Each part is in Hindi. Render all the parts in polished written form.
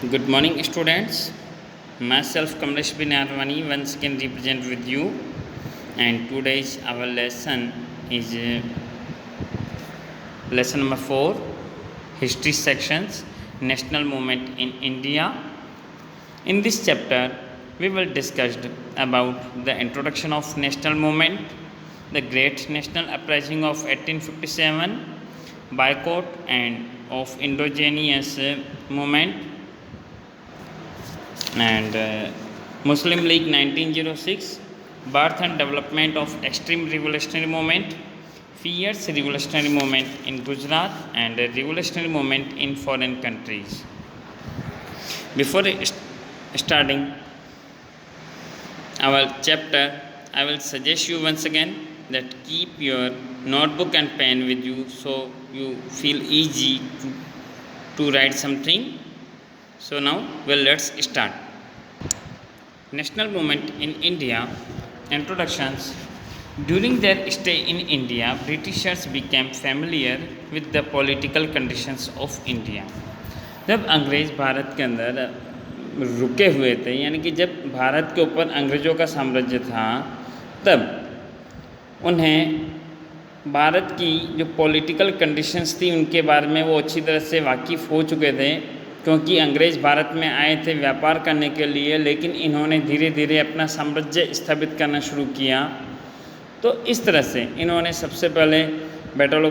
Good morning, students. Myself, Kamlesh bin Arwani, once again represent with you. And today's our lesson is lesson number 4, History sections, National Movement in India. In this chapter, we will discuss about the introduction of national movement, the Great National Uprising of 1857, boycott and of indigenous movement, and Muslim League 1906, birth and development of extreme revolutionary movement, fierce revolutionary movement in Gujarat, and a revolutionary movement in foreign countries. Before starting our chapter, I will suggest you once again that keep your notebook and pen with you so you feel easy to write something. So now, let's start. National movement in India. Introductions. During their stay in India, Britishers became familiar with the political conditions of India. जब अंग्रेज़ भारत के अंदर रुके हुए थे, यानी कि जब भारत के ऊपर अंग्रेज़ों का साम्राज्य था, तब उन्हें भारत की जो पॉलिटिकल कंडीशंस थी उनके बारे में वो अच्छी तरह से वाकिफ़ हो चुके थे, क्योंकि अंग्रेज़ भारत में आए थे व्यापार करने के लिए, लेकिन इन्होंने धीरे धीरे अपना साम्राज्य स्थापित करना शुरू किया। तो इस तरह से इन्होंने सबसे पहले बैटल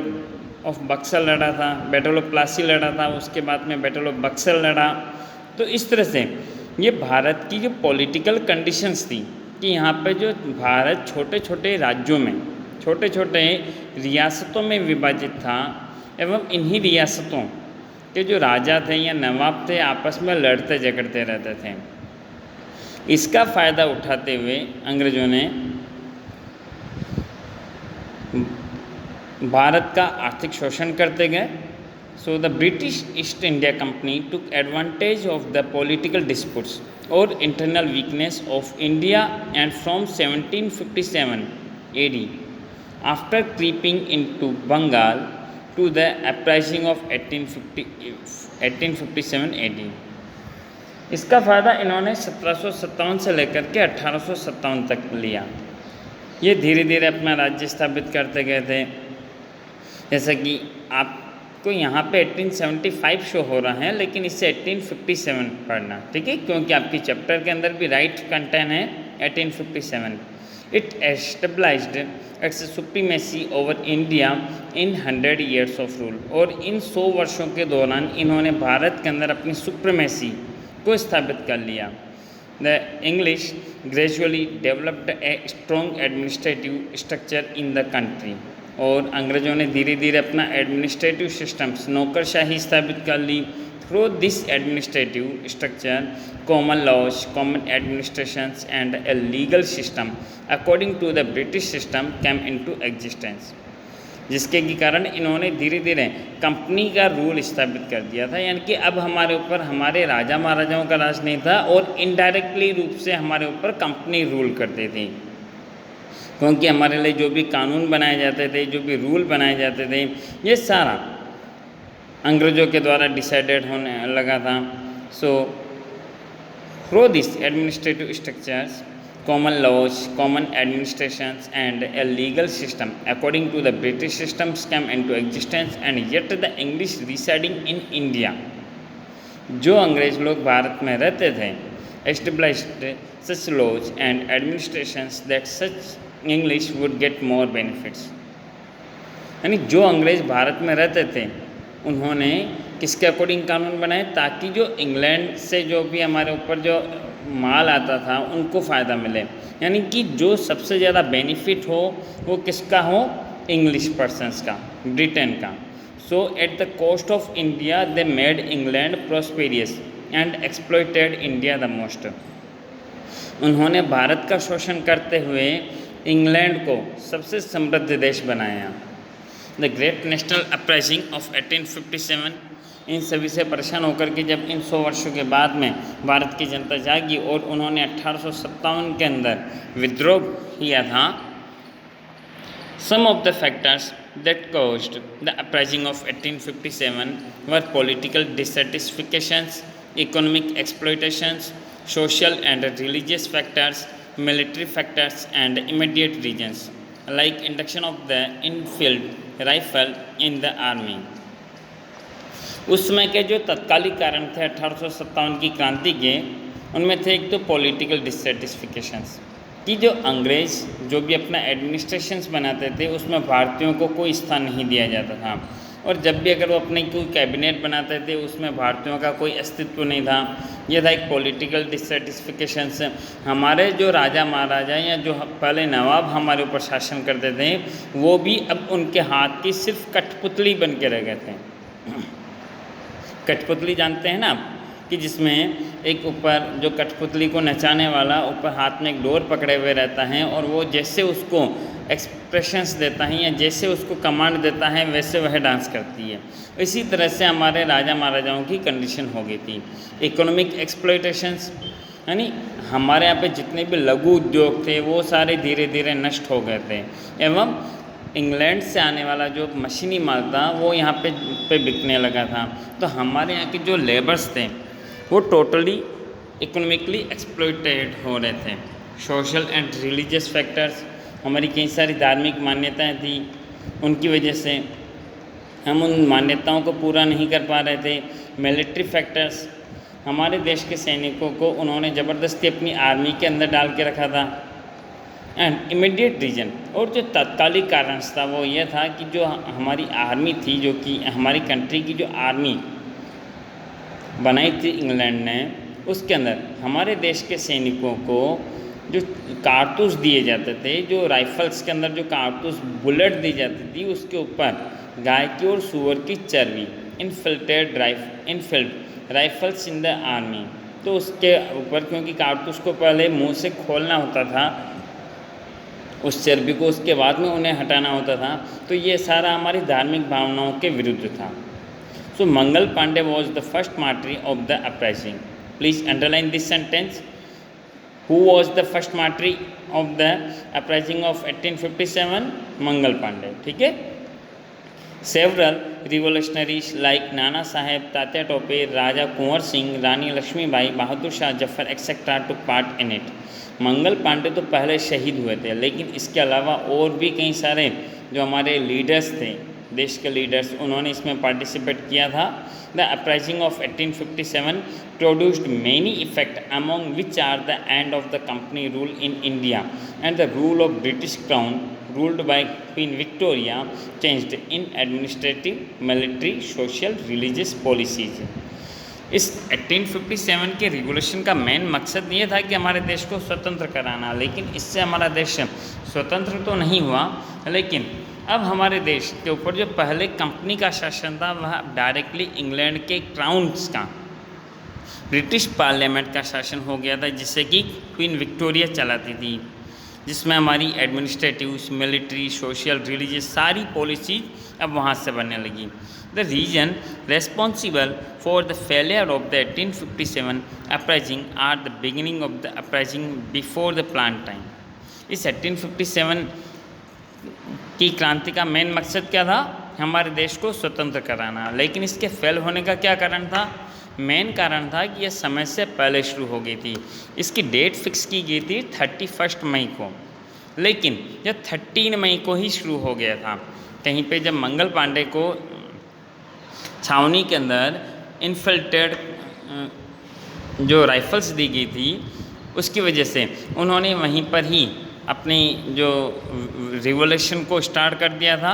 ऑफ बक्सर लड़ा था, बैटल ऑफ प्लासी लड़ा था, उसके बाद में बैटल ऑफ बक्सर लड़ा। तो इस तरह से ये भारत की जो पॉलिटिकल कंडीशंस थी कि यहाँ पे जो भारत छोटे छोटे राज्यों में, छोटे छोटे रियासतों में विभाजित था, एवं इन्हीं रियासतों के जो राजा थे या नवाब थे आपस में लड़ते झगड़ते रहते थे। इसका फ़ायदा उठाते हुए अंग्रेज़ों ने भारत का आर्थिक शोषण करते गए। So the British East India Company took advantage of the political disputes और internal weakness of India and from 1757 AD after creeping into Bengal to the uprising of 1857 AD। इसका फ़ायदा इन्होंने 1757 से लेकर के 1857 तक लिया। ये धीरे धीरे अपना राज्य स्थापित करते गए थे। जैसा कि आपको यहाँ पे 1875 शो हो रहा है, लेकिन इससे 1857 पढ़ना, ठीक है, क्योंकि आपकी चैप्टर के अंदर भी राइट कंटेंट है 1857। It established its supremacy over India in 100 years of rule। और इन 100 वर्षों के दौरान इन्होंने भारत के अंदर अपनी सुप्रीमेसी को स्थापित कर लिया। The English gradually developed a strong administrative structure in the country। और अंग्रेज़ों ने धीरे धीरे अपना एडमिनिस्ट्रेटिव सिस्टम्स, नौकरशाही स्थापित कर ली। Through this administrative structure, common laws, common administrations, and a legal system according to the British system came into existence। जिसके के कारण इन्होंने धीरे धीरे कंपनी का रूल स्थापित कर दिया था, यानी कि अब हमारे ऊपर हमारे राजा महाराजाओं का राज नहीं था और इनडायरेक्टली रूप से हमारे ऊपर कंपनी रूल करती थी, क्योंकि हमारे लिए जो भी कानून बनाए जाते थे, जो भी रूल बनाए जाते थे, ये सारा अंग्रेज़ों के द्वारा डिसाइडेड होने लगा था। So through this administrative structures, common laws, common administrations, and a legal system according to the British systems came into existence, and yet the English residing in India, जो अंग्रेज़ लोग भारत में रहते थे, established such laws and administrations that such English would get more benefits। यानी जो अंग्रेज़ भारत में रहते थे उन्होंने किसके अकॉर्डिंग कानून बनाए, ताकि जो इंग्लैंड से जो भी हमारे ऊपर जो माल आता था उनको फ़ायदा मिले, यानी कि जो सबसे ज़्यादा बेनिफिट हो वो किसका हो, इंग्लिश पर्सनस का, ब्रिटेन का। So at the cost of India they made England prosperous and exploited India the most. उन्होंने भारत का शोषण करते हुए इंग्लैंड को सबसे समृद्ध देश बनाया। The great national uprising of 1857, इन सभी से परेशान होकर के जब इन 100 वर्षों के बाद में भारत की जनता जागी और उन्होंने 1857 के अंदर विद्रोह किया था। Some of the factors that caused the uprising of 1857 were political dissatisfactions economic exploitations, social and religious factors, military factors, and immediate regions, like induction of the infield rifle in the army. उस समय के जो तत्कालिक कारण थे 1857 की क्रांति के, उनमें थे एक तो पॉलिटिकल डिससेटिस्फिकेशंस कि जो अंग्रेज़ जो भी अपना एडमिनिस्ट्रेशंस बनाते थे उसमें भारतीयों को कोई स्थान नहीं दिया जाता था, और जब भी अगर वो अपने कोई कैबिनेट बनाते थे उसमें भारतीयों का कोई अस्तित्व नहीं था। यह था एक पॉलिटिकल डिससेटिस्फिकेशंस। हमारे जो राजा महाराजा या जो पहले नवाब हमारे ऊपर शासन करते थे वो भी अब उनके हाथ की सिर्फ कठपुतली बन के रह गए थे। कठपुतली जानते हैं ना आप, कि जिसमें एक ऊपर जो कठपुतली को नचाने वाला ऊपर हाथ में एक डोर पकड़े हुए रहता है, और वो जैसे उसको एक्सप्रेशंस देता है या जैसे उसको कमांड देता है वैसे वह डांस करती है। इसी तरह से हमारे राजा महाराजाओं की कंडीशन हो गई थी। इकोनॉमिक एक्सप्लॉयटेशंस, यानी हमारे यहाँ पे जितने भी लघु उद्योग थे वो सारे धीरे धीरे नष्ट हो गए थे, एवं इंग्लैंड से आने वाला जो मशीनी माल था वो यहाँ पे बिकने लगा था। तो हमारे यहाँ के जो लेबर्स थे वो टोटली इकोनॉमिकली एक्सप्लॉइटेड हो रहे थे। सोशल एंड रिलीजियस फैक्टर्स, हमारी कई सारी धार्मिक मान्यताएं थी, उनकी वजह से हम उन मान्यताओं को पूरा नहीं कर पा रहे थे। मिलिट्री फैक्टर्स, हमारे देश के सैनिकों को उन्होंने ज़बरदस्ती अपनी आर्मी के अंदर डाल के रखा था। एंड इमीडिएट रीजन, और जो तत्कालिक कारण था वो ये था कि जो हमारी आर्मी थी, जो कि हमारी कंट्री की जो आर्मी बनाई थी इंग्लैंड ने, उसके अंदर हमारे देश के सैनिकों को जो कारतूस दिए जाते थे, जो राइफल्स के अंदर जो कारतूस बुलेट दी जाती थी उसके ऊपर गाय की और सूअर की चर्बी, Enfield rifles in the army. तो उसके ऊपर क्योंकि कारतूस को पहले मुंह से खोलना होता था, उस चर्बी को उसके बाद में उन्हें हटाना होता था, तो ये सारा हमारी धार्मिक भावनाओं के विरुद्ध था। So Mangal Pandey was the first martyr of the uprising. Please underline this sentence. Who was the first martyr of the uprising of 1857? Mangal Pandey, ठीक है। Several revolutionaries like Nana Saheb, Tatya Tope, Raja Kunwar Singh, Rani Lakshmibai, Bahadur Shah Zafar et cetera took part in it। Mangal Pandey तो पहले शहीद हुए थे, लेकिन इसके अलावा और भी कई सारे जो हमारे लीडर्स थे, देश के लीडर्स, उन्होंने इसमें पार्टिसिपेट किया था। The uprising of 1857 produced many effects, among which are the end of the company rule in India and the rule of British Crown ruled by Queen Victoria changed in administrative, military, social, religious policies। इस 1857 के रिवोल्यूशन का मेन मकसद ये था कि हमारे देश को स्वतंत्र कराना, लेकिन इससे हमारा देश स्वतंत्र तो नहीं हुआ, लेकिन अब हमारे देश के ऊपर जो पहले कंपनी का शासन था वह डायरेक्टली इंग्लैंड के क्राउन्स का, ब्रिटिश पार्लियामेंट का शासन हो गया था, जिससे कि क्वीन विक्टोरिया चलाती थी, जिसमें हमारी एडमिनिस्ट्रेटिव, मिलिट्री, सोशल, रिलीजियस सारी पॉलिसी अब वहाँ से बनने लगी। The reason responsible for the failure of the 1857 uprising are the beginning of the uprising before the plan time. इस 1857 की क्रांति का मेन मकसद क्या था? हमारे देश को स्वतंत्र कराना, लेकिन इसके फेल होने का क्या कारण था? मेन कारण था कि यह समय से पहले शुरू हो गई थी। इसकी डेट फिक्स की गई थी 31 मई को, लेकिन यह 13 मई को ही शुरू हो गया था। कहीं पे जब मंगल पांडे को छावनी के अंदर इनफिल्ट्रेटेड जो राइफल्स दी गई थी, उसकी वजह से उन्होंने वहीं पर ही अपनी जो रिवॉल्यूशन को स्टार्ट कर दिया था।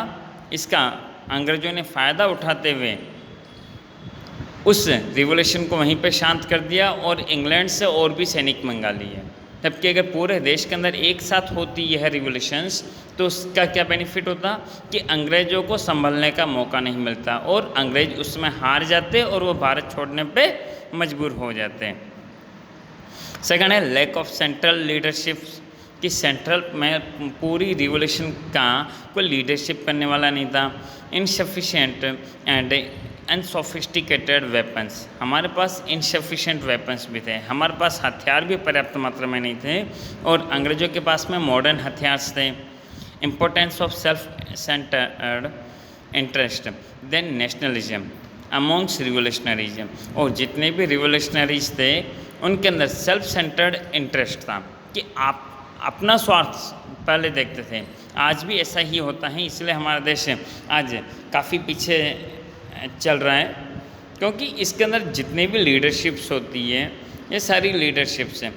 इसका अंग्रेज़ों ने फ़ायदा उठाते हुए उस रिवॉल्यूशन को वहीं पे शांत कर दिया और इंग्लैंड से और भी सैनिक मंगा लिए। जबकि अगर पूरे देश के अंदर एक साथ होती यह रिवॉल्यूशंस तो उसका क्या बेनिफिट होता कि अंग्रेज़ों को संभलने का मौका नहीं मिलता और अंग्रेज़ उसमें हार जाते और वो भारत छोड़ने पे मजबूर हो जाते। सेकंड है लैक ऑफ सेंट्रल लीडरशिप, कि सेंट्रल में पूरी रिवॉल्यूशन का कोई लीडरशिप करने वाला नहीं था। इनसफिशिएंट एंड अनसोफिस्टिकेटेड वेपन्स, हमारे पास इनसफिशिएंट वेपन्स भी थे, हमारे पास हथियार भी पर्याप्त मात्रा में नहीं थे और अंग्रेज़ों के पास में मॉडर्न हथियार थे। Importance of self centered interest, then nationalism, amongst revolutionaries, और जितने भी रिवोल्यूशनरीज थे उनके अंदर सेल्फ सेंटर्ड इंटरेस्ट था कि आप अपना स्वार्थ पहले देखते थे। आज भी ऐसा ही होता है, इसलिए हमारा देश आज काफ़ी पीछे चल रहा है, क्योंकि इसके अंदर जितने भी लीडरशिप्स होती है ये सारी लीडरशिप्स हैं।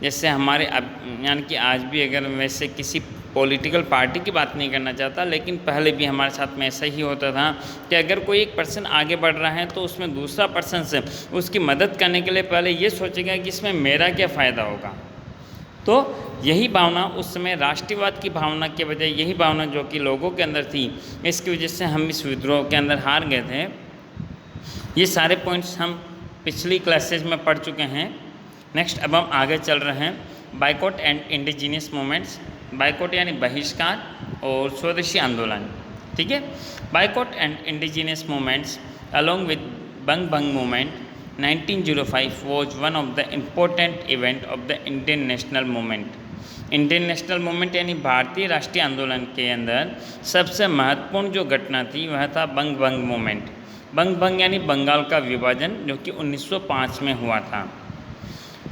जैसे हमारे यानी कि आज भी, अगर वैसे किसी पॉलिटिकल पार्टी की बात नहीं करना चाहता, लेकिन पहले भी हमारे साथ में ऐसा ही होता था कि अगर कोई एक पर्सन आगे बढ़ रहा है तो उसमें दूसरा पर्सन से उसकी मदद करने के लिए पहले ये सोचेगा कि इसमें मेरा क्या फ़ायदा होगा। तो यही भावना उस समय राष्ट्रीयवाद की भावना के बजाय यही भावना जो कि लोगों के अंदर थी, इसकी वजह से हम इस विद्रोह के अंदर हार गए थे। ये सारे पॉइंट्स हम पिछली क्लासेज में पढ़ चुके हैं। नेक्स्ट अब हम आगे चल रहे हैं, boycott and indigenous movements. Boycott यानी बहिष्कार और स्वदेशी आंदोलन, ठीक है। Boycott and indigenous movements along with Bang Bang movement 1905 was one of the important event of the Indian national movement. Indian national movement यानी भारतीय राष्ट्रीय आंदोलन के अंदर सबसे महत्वपूर्ण जो घटना थी वह था बंग बंग मूवमेंट। बंग बंग यानी बंगाल का विभाजन, जो कि 1905 में हुआ था।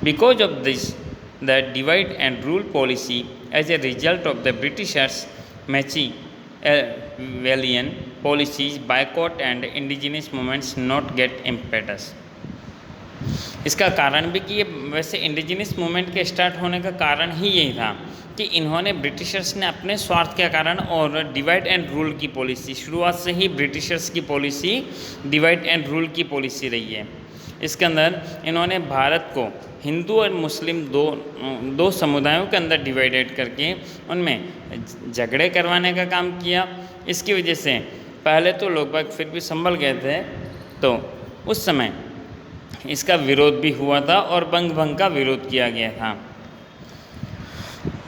Because of this the divide and rule policy as a result of the Britishers Machiavellian policies, boycott and indigenous movements not get impetus. इसका कारण भी कि ये वैसे इंडिजिनियस मूवमेंट के स्टार्ट होने का कारण ही यही था कि इन्होंने ब्रिटिशर्स ने अपने स्वार्थ के कारण और डिवाइड एंड रूल की पॉलिसी, शुरुआत से ही ब्रिटिशर्स की पॉलिसी डिवाइड एंड रूल की पॉलिसी रही है। इसके अंदर इन्होंने भारत को हिंदू और मुस्लिम दो समुदायों के अंदर डिवाइडेड करके उनमें झगड़े करवाने का काम किया। इसकी वजह से पहले तो लोग बाग फिर भी संभल गए थे, तो उस समय इसका विरोध भी हुआ था और बंग भंग का विरोध किया गया था।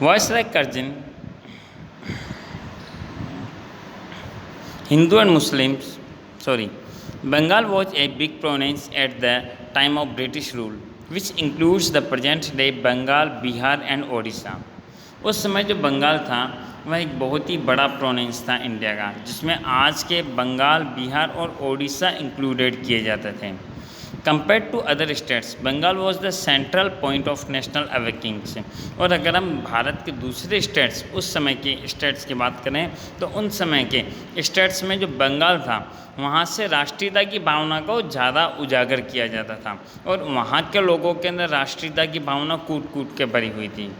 Viceroy Curzon Hindu and Muslims Bengal was a big province at the time of British rule, which includes the present day Bengal, Bihar and Odisha. उस समय जो बंगाल था वह एक बहुत ही बड़ा प्रोविंस था इंडिया का, जिसमें आज के बंगाल, बिहार और ओडिशा इंक्लूडेड किए जाते थे। Compare to other states, Bengal was the central point of national awakenings. और अगर हम भारत के दूसरे स्टेट्स, उस समय के स्टेट्स की बात करें तो उन समय के स्टेट्स में जो बंगाल था वहाँ से राष्ट्रीयता की भावना को ज़्यादा उजागर किया जाता था और वहाँ के लोगों के अंदर राष्ट्रीयता की भावना कूट कूट के भरी हुई थी।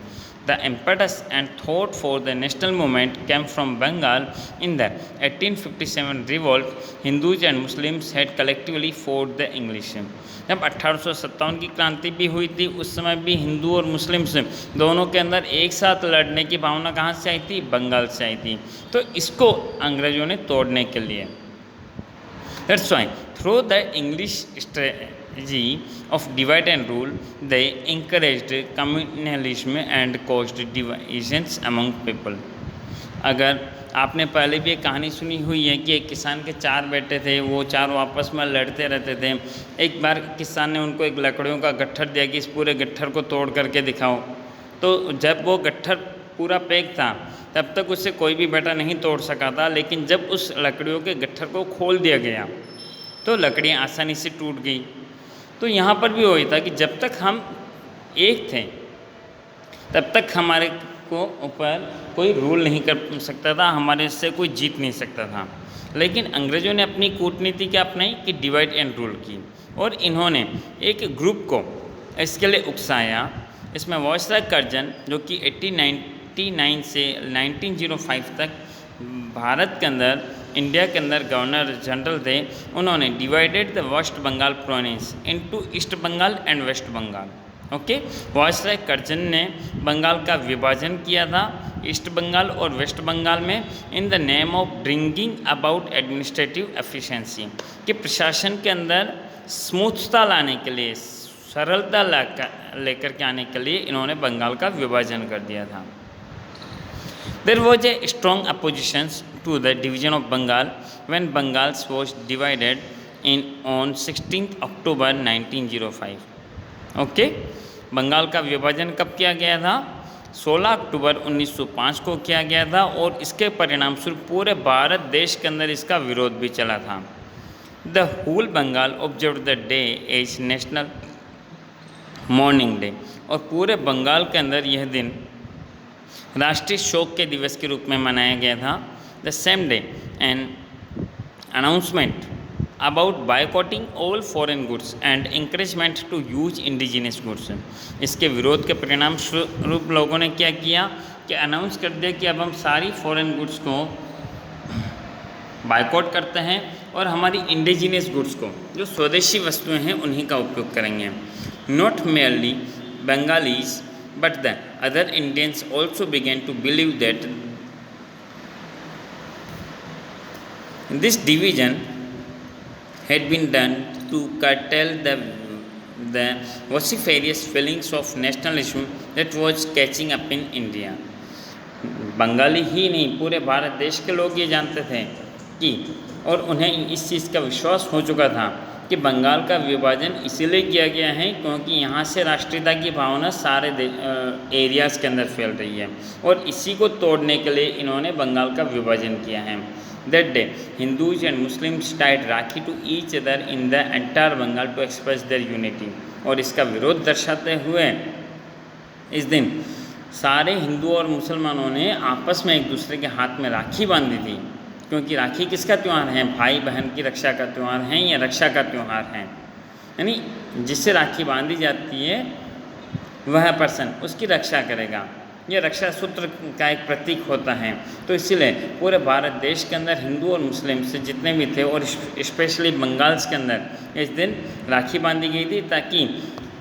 The impetus and thought for the national movement came from Bengal. In the 1857 revolt, Hindus and Muslims had collectively fought the English. जब 1857 की क्रांति भी हुई थी, उस समय भी हिंदू और मुस्लिम्स दोनों के अंदर एक साथ लड़ने की भावना कहाँ से आई थी? बंगाल से आई थी। तो इसको अंग्रेजों ने तोड़ने के लिए, that's why through the English strategy of divide and rule, they encouraged communalism and caused divisions among people. अगर आपने पहले भी एक कहानी सुनी हुई है कि एक किसान के 4 बेटे थे, वो चारों आपस में लड़ते रहते थे। एक बार किसान ने उनको एक लकड़ियों का गट्ठर दिया कि इस पूरे गट्ठर को तोड़ करके दिखाओ। तो जब वो गट्ठर पूरा पैक था तब तक उससे कोई भी बेटा नहीं तोड़ सका था, लेकिन जब उस लकड़ियों के गट्ठर को खोल दिया गया तो लकड़ियाँ आसानी से टूट गई। तो यहाँ पर भी वही था कि जब तक हम एक थे तब तक हमारे को ऊपर कोई रूल नहीं कर सकता था, हमारे से कोई जीत नहीं सकता था। लेकिन अंग्रेज़ों ने अपनी कूटनीति क्या अपनाई कि डिवाइड एंड रूल की, और इन्होंने एक ग्रुप को इसके लिए उकसाया। इसमें वायसराय कर्जन जो कि 1899 से 1905 तक भारत के अंदर, इंडिया के अंदर गवर्नर जनरल थे, उन्होंने divided the west Bengal province into east Bengal and west Bengal. Okay, viceroy Curzon ने बंगाल का विभाजन किया था ईस्ट बंगाल और वेस्ट बंगाल में, in the name of bringing about administrative efficiency, कि प्रशासन के अंदर स्मूथता लाने के लिए, सरलता लेकर के आने के लिए इन्होंने बंगाल का विभाजन कर दिया था। There was a strong opposition to the division of Bengal when Bengal was divided on 16th October 1905. Okay, Bengal का विभाजन कब किया गया था? 16 अक्टूबर 1905 को किया गया था और इसके परिणाम स्वरूप पूरे भारत देश के अंदर इसका विरोध भी चला था। The whole Bengal observe the day as national mourning day, और पूरे बंगाल के अंदर यह दिन राष्ट्रीय शोक के दिवस के रूप में मनाया गया था। The same day an announcement about boycotting all foreign goods and encouragement to use indigenous goods. इसके विरोध के परिणाम स्वरूप लोगों ने क्या किया कि अनाउंस कर दिया कि अब हम सारी फॉरेन गुड्स को बायकॉट करते हैं और हमारी इंडिजिनियस गुड्स को, जो स्वदेशी वस्तुएं हैं, उन्हीं का उपयोग करेंगे। Not merely Bengalis but the other Indians also began to believe that this division had been done to curtail the vociferous feelings of nationalism that was catching up in India। Bengali ही नहीं, पूरे भारत देश के लोग ये जानते थे कि, और उन्हें इस चीज़ का विश्वास हो चुका था कि बंगाल का विभाजन इसीलिए किया गया है क्योंकि यहाँ से राष्ट्रीयता की भावना सारे एरियाज़ के अंदर फैल रही है, और इसी को तोड़ने के लिए इन्होंने बंगाल का विभाजन किया है। That day, Hindus and Muslims tied Rakhi to each other in the entire Bengal to express their unity। और इसका विरोध दर्शाते हुए इस दिन सारे हिंदू और मुसलमानों ने आपस में एक दूसरे के हाथ में राखी बांधी थी, क्योंकि राखी किसका त्यौहार है? भाई बहन की रक्षा का त्यौहार है या रक्षा का त्यौहार है, यानी जिससे राखी बांधी जाती है वह पर्सन उसकी रक्षा करेगा। ये रक्षा सूत्र का एक प्रतीक होता है। तो इसीलिए पूरे भारत देश के अंदर हिंदू और मुस्लिम से जितने भी थे, और स्पेशली बंगाल के अंदर इस दिन राखी बांधी गई थी ताकि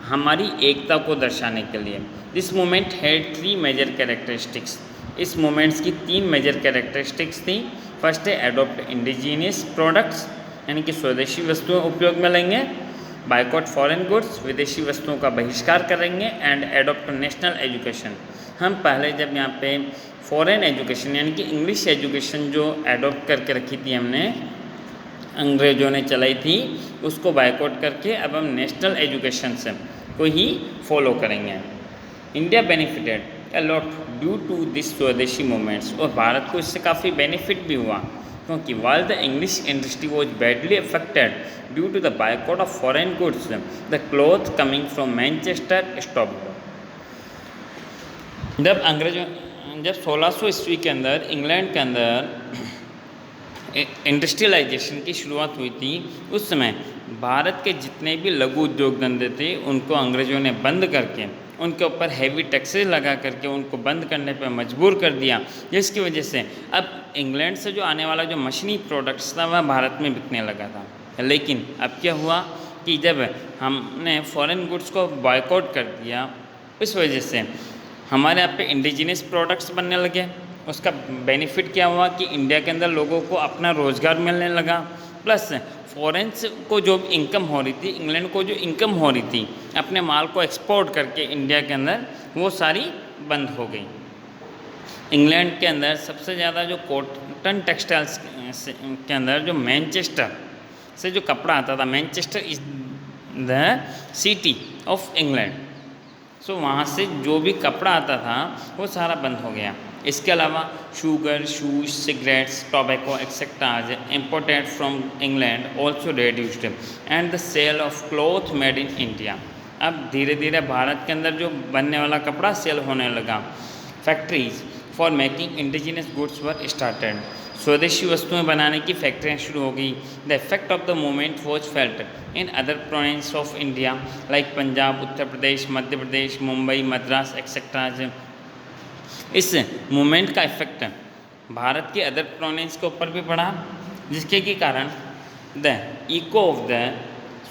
हमारी एकता को दर्शाने के लिए। This movement had 3 major characteristics. इस मूवमेंट्स की 3 मेजर कैरेक्टरिस्टिक्स थी। फर्स्ट है एडॉप्ट इंडिजीनियस प्रोडक्ट्स, यानी कि स्वदेशी वस्तुएं उपयोग में लेंगे। बायकॉट फॉरेन गुड्स, विदेशी वस्तुओं का बहिष्कार करेंगे। And adopt national education. हम पहले जब यहाँ पे फॉरेन एजुकेशन यानी कि इंग्लिश एजुकेशन जो एडॉप्ट करके रखी थी हमने, अंग्रेज़ों ने चलाई थी, उसको बायकॉट करके अब हम नेशनल एजुकेशन से को ही फॉलो करेंगे। India benefited a lot due to this swadeshi movements, और भारत को इससे काफ़ी बेनिफिट भी हुआ क्योंकि while the English industry was badly affected due to the boycott of foreign goods, the cloth coming from Manchester stopped। जब 1600 ईस्वी के अंदर इंग्लैंड के अंदर इंडस्ट्रियलाइजेशन की शुरुआत हुई थी, उस समय भारत के जितने भी लघु उद्योग धंधे थे उनको अंग्रेज़ों ने बंद करके उनके ऊपर हैवी टैक्सेस लगा करके उनको बंद करने पर मजबूर कर दिया, जिसकी वजह से अब इंग्लैंड से जो आने वाला जो मशीनी प्रोडक्ट्स था वह भारत में बिकने लगा था। लेकिन अब क्या हुआ कि जब हमने फॉरेन गुड्स को बॉयकॉट कर दिया, इस वजह से हमारे यहाँ पे इंडिजिनियस प्रोडक्ट्स बनने लगे। उसका बेनिफिट क्या हुआ कि इंडिया के अंदर लोगों को अपना रोज़गार मिलने लगा, प्लस फॉरेन को जो इनकम हो रही थी, इंग्लैंड को जो इनकम हो रही थी अपने माल को एक्सपोर्ट करके इंडिया के अंदर, वो सारी बंद हो गई। इंग्लैंड के अंदर सबसे ज़्यादा जो कॉटन टेक्सटाइल्स के अंदर जो मैनचेस्टर से जो कपड़ा आता था, Manchester is the city of England, so वहाँ से जो भी कपड़ा आता था वो सारा बंद हो गया। इसके अलावा sugar, shoes, cigarettes, tobacco etcetera imported from England also reduced and the sale of cloth made in India. अब धीरे धीरे भारत के अंदर जो बनने वाला कपड़ा सेल होने लगा। Factories for making indigenous goods were started. स्वदेशी वस्तुएं बनाने की फैक्ट्रियाँ शुरू हो गई। The effect of the movement was felt in other province of India like Punjab, Uttar Pradesh, Madhya Pradesh, Mumbai, Madras etcetera. इस मूवमेंट का इफेक्ट भारत के अदर प्रोविंस के ऊपर भी पड़ा, जिसके के कारण the echo of the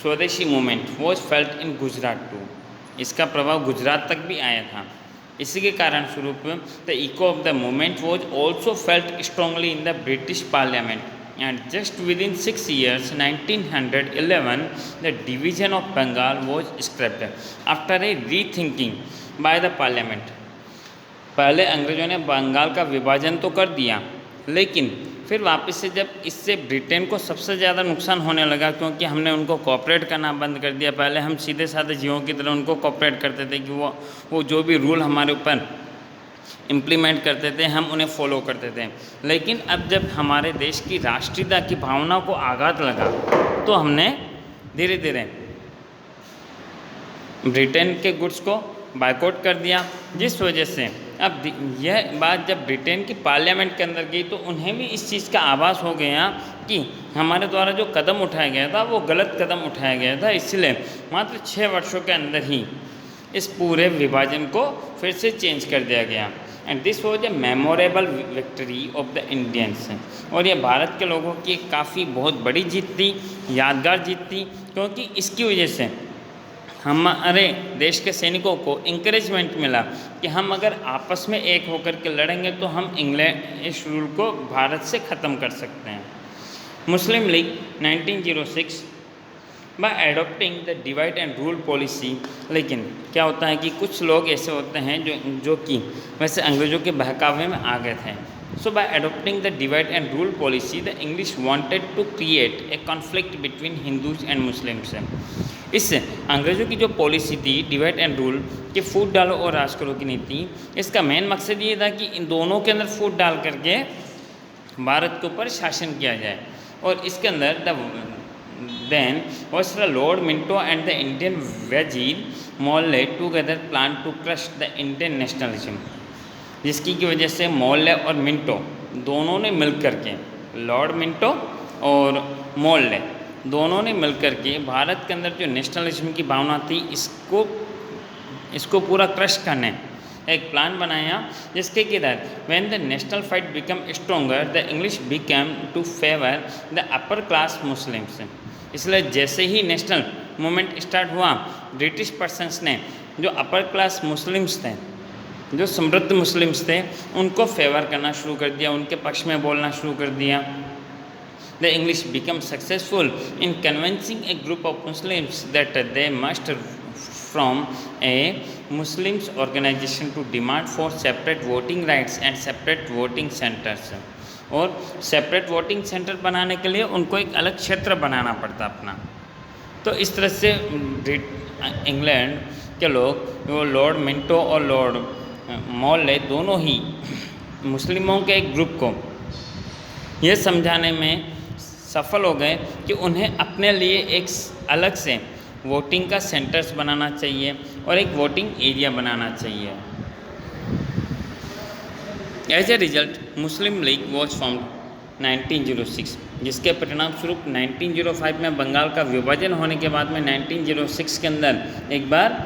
swadeshi movement was felt in Gujarat too. इसका प्रभाव गुजरात तक भी आया था। इसी के कारण स्वरूप the echo of the movement was also felt strongly in the British parliament and just within 6 years 1911 the division of Bengal was scrapped after a rethinking by the parliament. पहले अंग्रेजों ने बंगाल का विभाजन तो कर दिया, लेकिन फिर वापस से जब इससे ब्रिटेन को सबसे ज़्यादा नुकसान होने लगा, क्योंकि हमने उनको कॉपरेट करना बंद कर दिया। पहले हम सीधे साधे जीवों की तरह उनको कॉपरेट करते थे कि वो जो भी रूल हमारे ऊपर इम्प्लीमेंट करते थे, हम उन्हें फॉलो करते थे। लेकिन अब जब हमारे देश की राष्ट्रीयता की भावना को आघात लगा तो हमने धीरे धीरे ब्रिटेन के गुड्स को बायकॉट कर दिया, जिस वजह से अब यह बात जब ब्रिटेन की पार्लियामेंट के अंदर गई तो उन्हें भी इस चीज़ का आभास हो गया कि हमारे द्वारा जो कदम उठाया गया था वो गलत कदम उठाया गया था। इसलिए मात्र 6 वर्षों के अंदर ही इस पूरे विभाजन को फिर से चेंज कर दिया गया। And this was a memorable victory of the Indians. और ये भारत के लोगों की काफ़ी बहुत बड़ी जीत थी, यादगार जीत थी, क्योंकि इसकी वजह से हमारे देश के सैनिकों को इंकरेजमेंट मिला कि हम अगर आपस में एक होकर के लड़ेंगे तो हम इंग्लैंड इस रूल को भारत से ख़त्म कर सकते हैं। Muslim League 1906 by adopting the divide and rule policy. लेकिन क्या होता है कि कुछ लोग ऐसे होते हैं जो कि वैसे अंग्रेज़ों के बहकावे में आ गए थे। So by adopting the divide and rule policy the English wanted to create a conflict between Hindus and Muslims. इस अंग्रेज़ों की जो पॉलिसी थी डिवाइड एंड रूल कि फूट डालो और राज करो की नीति, इसका मेन मकसद ये था कि इन दोनों के अंदर फूट डाल करके भारत के ऊपर शासन किया जाए। और इसके अंदर then was the Lord Minto and the Indian Wazir Molle together planned to crush the Indian nationalism, जिसकी की वजह से मोल्ले और मिंटो दोनों ने मिलकर के, लॉर्ड मिंटो और मोल्ले दोनों ने मिलकर के भारत के अंदर जो नेशनलिज्म की भावना थी इसको पूरा क्रश करने एक प्लान बनाया, जिसके के तहत when the national fight become stronger the English become to favour the upper class Muslims. इसलिए जैसे ही नेशनल मूवमेंट स्टार्ट हुआ, ब्रिटिश पर्सन्स ने जो अपर क्लास मुस्लिम्स थे, जो समृद्ध मुस्लिम्स थे, उनको फेवर करना शुरू कर दिया, उनके पक्ष में बोलना शुरू कर दिया। The English become successful in convincing a group of Muslims that they must from a Muslims organisation to demand for separate voting rights and separate voting centres. और सेपरेट वोटिंग सेंटर बनाने के लिए उनको एक अलग क्षेत्र बनाना पड़ता अपना। तो इस तरह से इंग्लैंड के लोग, वो लॉर्ड मिंटो और लॉर्ड मोल्ले दोनों ही मुस्लिमों के एक ग्रुप को ये समझाने में सफल हो गए कि उन्हें अपने लिए एक अलग से वोटिंग का सेंटर्स बनाना चाहिए और एक वोटिंग एरिया बनाना चाहिए। As a result Muslim League was formed 1906, जिसके परिणाम स्वरूप 1905 में बंगाल का विभाजन होने के बाद में 1906 के अंदर एक बार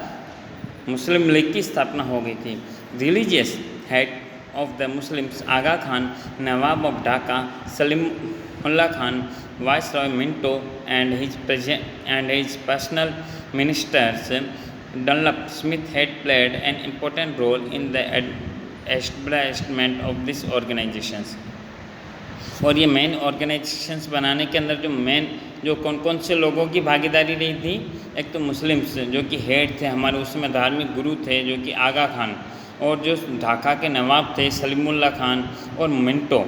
मुस्लिम लीग की स्थापना हो गई थी। Religious head of the Muslims Aga Khan, Nawab of Dhaka Salimullah Khan, viceroy Minto and his personal ministers Dunlop Smith had played an important role in the establishment of these organizations। और ये मेन ऑर्गेनाइजेशंस बनाने के अंदर जो कौन कौन से लोगों की भागीदारी रही थी, एक तो मुस्लिम्स जो कि हेड थे हमारे, उसमें धार्मिक गुरु थे जो कि आगा खान, और जो ढाका के नवाब थे सलीमुल्लाह खान और मिंटो,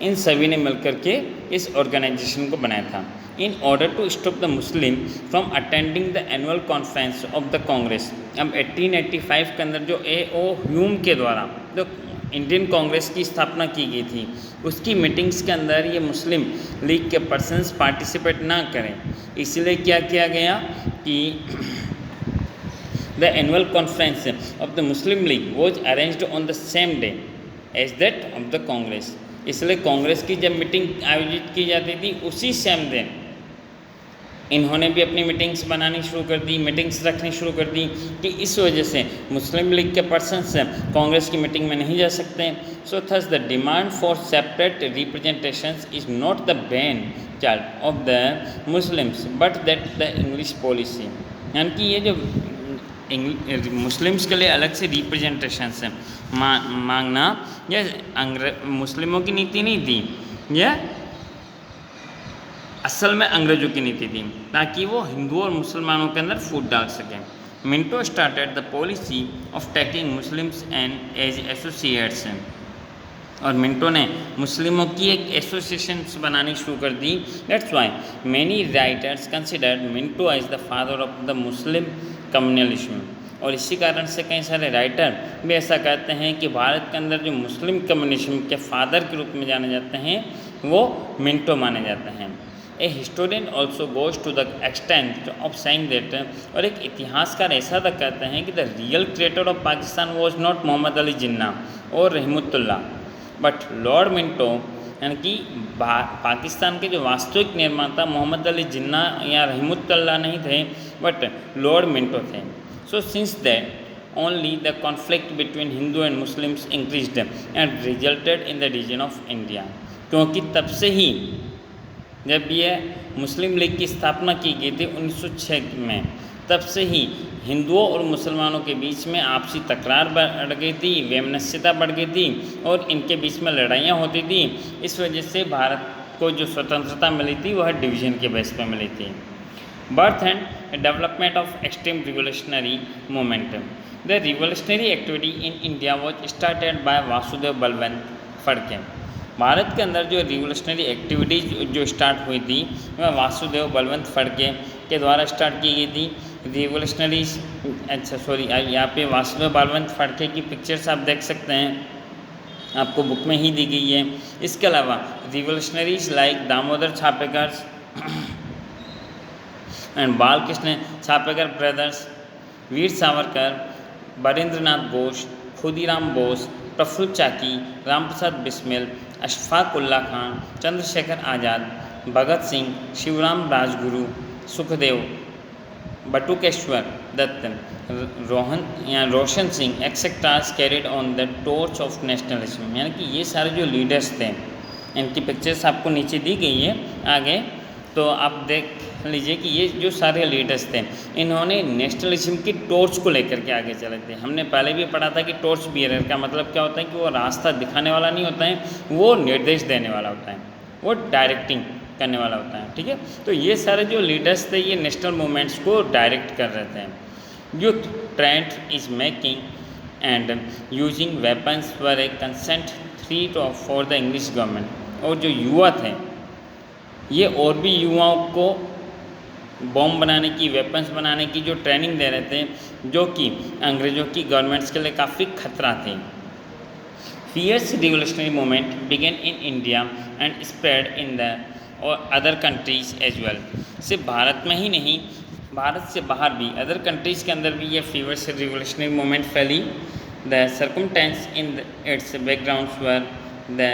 इन सभी ने मिलकर के इस ऑर्गेनाइजेशन को बनाया था। In order to stop the Muslim from attending the annual conference of the Congress. अब 1885 के अंदर जो A.O. ह्यूम के द्वारा जो इंडियन कांग्रेस की स्थापना की गई थी, उसकी मीटिंग्स के अंदर ये मुस्लिम लीग के पर्सन्स पार्टिसिपेट ना करें, इसलिए क्या किया गया कि the annual conference of the Muslim League was arranged on the same day as that of the Congress. इसलिए कांग्रेस की जब मीटिंग आयोजित की जाती थी उसी सेम दिन इन्होंने भी अपनी मीटिंग्स बनानी शुरू कर दी, मीटिंग्स रखनी शुरू कर दी कि इस वजह से मुस्लिम लीग के पर्सन्स कांग्रेस की मीटिंग में नहीं जा सकते। So thus the demand for separate representations is not the brainchild of the Muslims but that the English policy. यानी कि ये जो मुस्लिम्स के लिए अलग से रिप्रेजेंटेशंस है मांगना, यह मुस्लिमों की नीति नहीं थी, यह असल में अंग्रेजों की नीति थी ताकि वो हिंदुओं और मुसलमानों के अंदर फूट डाल सकें। Minto started the policy of taking Muslims and as associates. और मिंटो ने मुस्लिमों की एक एसोसिएशन बनानी शुरू कर दी। That's why many writers considered Minto as the father of the Muslim communalism. और इसी कारण से कई सारे राइटर भी ऐसा कहते हैं कि भारत के अंदर जो मुस्लिम कम्युनिज्म के फादर के रूप में जाने जाते हैं वो मिंटो माने जाते हैं। A historian also goes to the extent of saying that, और एक इतिहासकार ऐसा तक कहते हैं कि the real creator of Pakistan was not Mohammad Ali Jinnah और रहमतुल्लाह बट लॉर्ड मिंटो, यानी कि पाकिस्तान के जो वास्तविक निर्माता मोहम्मद अली जिन्ना या रहमतुल्लाह नहीं थे बट लॉर्ड मिंटो थे। So since that only the conflict between Hindu and Muslims increased and resulted in the division of India, क्योंकि तब से ही जब ये मुस्लिम लीग की स्थापना की गई थी 1906 में, तब से ही हिंदुओं और मुसलमानों के बीच में आपसी तकरार बढ़ गई थी, वैमनस्यता बढ़ गई थी और इनके बीच में लड़ाइयाँ होती थी। इस वजह से भारत को जो स्वतंत्रता मिली थी वह डिवीज़न के बेस पर मिली थी। Birth and development of extreme revolutionary movement. The revolutionary activity in India was started by Vasudev Balwant Phadke. Bharat के अंदर जो रिवोल्यूशनरी एक्टिविटीज जो स्टार्ट हुई थी वह वासुदेव बलवंत फड़के के द्वारा स्टार्ट की गई थी। रिवोल्यूशनरीज यहाँ पे वासुदेव बलवंत फड़के की पिक्चर्स आप देख सकते हैं, आपको बुक में ही दी गई है। इसके अलावा revolutionaries like Damodar Chapekar and Balkrishna Chapekar brothers, Veer Savarkar, Barendranath Ghosh, Khudiram Bose, Prafulla Chaki, Ramprasad Bismil, Ashfaq Ulla Khan, Chandrashekhar Azad, Bhagat Singh, Shivram Rajguru, Sukhdev, Batukeshwar Dutt, Roshan Singh et ceteras carried on the torch of nationalism. यानी कि ये सारे जो लीडर्स थे, इनकी पिक्चर्स आपको नीचे दी गई है आगे, तो आप देख लीजिए कि ये जो सारे लीडर्स थे इन्होंने नेशनलिज्म की टॉर्च को लेकर के आगे चले थे। हमने पहले भी पढ़ा था कि टॉर्च बियरर का मतलब क्या होता है कि वो रास्ता दिखाने वाला नहीं होता है, वो निर्देश देने वाला होता है, वो डायरेक्टिंग करने वाला होता है। ठीक है, तो ये सारे जो लीडर्स थे ये नेशनल मूवमेंट्स को डायरेक्ट कर रहे थे। Youth trend is making and using weapons for a consent threat for the English government. और जो युवा थे ये और भी युवाओं को बॉम्ब बनाने की, वेपन्स बनाने की जो ट्रेनिंग दे रहे थे, जो कि अंग्रेज़ों की गवर्नमेंट्स के लिए काफ़ी खतरा थी। Fierce revolutionary movement began in India and spread in the और अदर कंट्रीज एज वेल। सिर्फ भारत में ही नहीं, भारत से बाहर भी अदर कंट्रीज़ के अंदर भी ये फियर्स रिवोल्यूशनरी मूवमेंट फैली। The circumstances in its backgrounds were the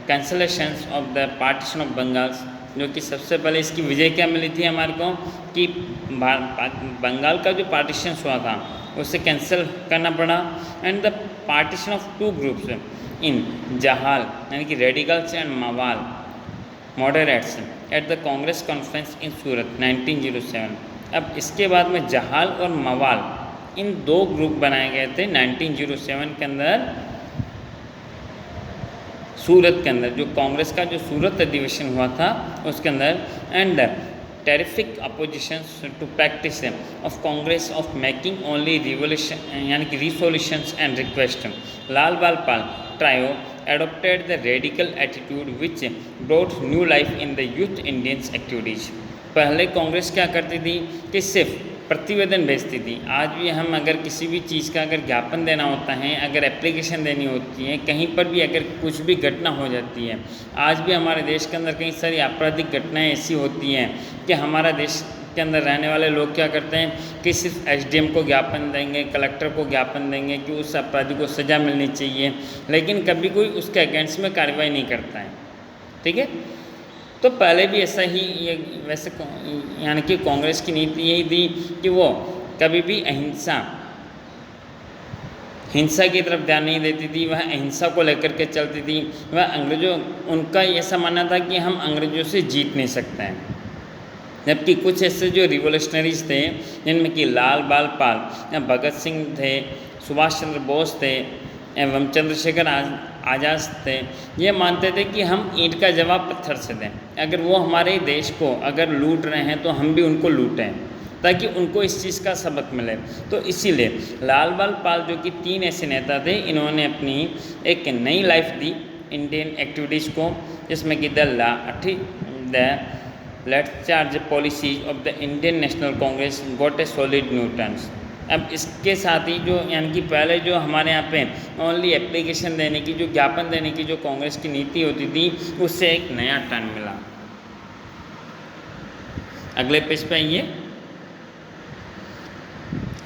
cancellations of the partition of Bengal, जो कि सबसे पहले इसकी वजह क्या मिली थी हमारे को कि बंगाल का जो पार्टीशन हुआ था उसे कैंसिल करना पड़ा। And the partition of two groups in जहाल यानी कि रेडिकल्स एंड मवाल moderates at the Congress conference in Surat 1907। अब इसके बाद में जहाल और मवाल इन दो ग्रुप बनाए गए थे 1907 के अंदर, सूरत के अंदर, जो कांग्रेस का जो सूरत अधिवेशन हुआ था उसके अंदर। And terrific opposition to practice of Congress of making only revolution यानी कि resolutions and request, Lal Bal Pal trio adopted the radical attitude which brought new life in the youth Indians activities. पहले कांग्रेस क्या करती थी कि सिर्फ प्रतिवेदन भेजती थी। आज भी हम अगर किसी भी चीज़ का अगर ज्ञापन देना होता है, अगर एप्लीकेशन देनी होती है, कहीं पर भी अगर कुछ भी घटना हो जाती है, आज भी हमारे देश के अंदर कई सारी आपराधिक घटनाएं ऐसी होती हैं कि हमारा देश के अंदर रहने वाले लोग क्या करते हैं कि सिर्फ एसडीएम को ज्ञापन देंगे, कलेक्टर को ज्ञापन देंगे कि उस अपराधी को सज़ा मिलनी चाहिए, लेकिन कभी कोई उसके अगेंस्ट में कार्रवाई नहीं करता है। ठीक है, तो पहले भी ऐसा ही ये वैसे यानी कि कांग्रेस की नीति यही थी कि वो कभी भी हिंसा की तरफ ध्यान नहीं देती थी, वह अहिंसा को लेकर के चलती थी। वह अंग्रेज़ों, उनका ऐसा मानना था कि हम अंग्रेज़ों से जीत नहीं सकते हैं। जबकि कुछ ऐसे जो रिवोल्यूशनरीज थे जिनमें कि लाल बाल पाल या भगत सिंह थे, सुभाष चंद्र बोस थे एवं चंद्रशेखर आज़ाद थे, ये मानते थे कि हम ईंट का जवाब पत्थर से दें। अगर वो हमारे देश को अगर लूट रहे हैं तो हम भी उनको लूटें, ताकि उनको इस चीज़ का सबक मिले। तो इसीलिए लाल बाल पाल जो कि तीन ऐसे नेता थे, इन्होंने अपनी एक नई लाइफ दी इंडियन एक्टिविटीज़ को, जिसमें कि the late charge policy of the Indian National Congress got a solid new turns. अब इसके साथ ही जो यानी कि पहले जो हमारे यहाँ पे ओनली एप्लीकेशन देने की, जो ज्ञापन देने की जो कांग्रेस की नीति होती थी, उससे एक नया टर्न मिला। अगले पेज पे आइए।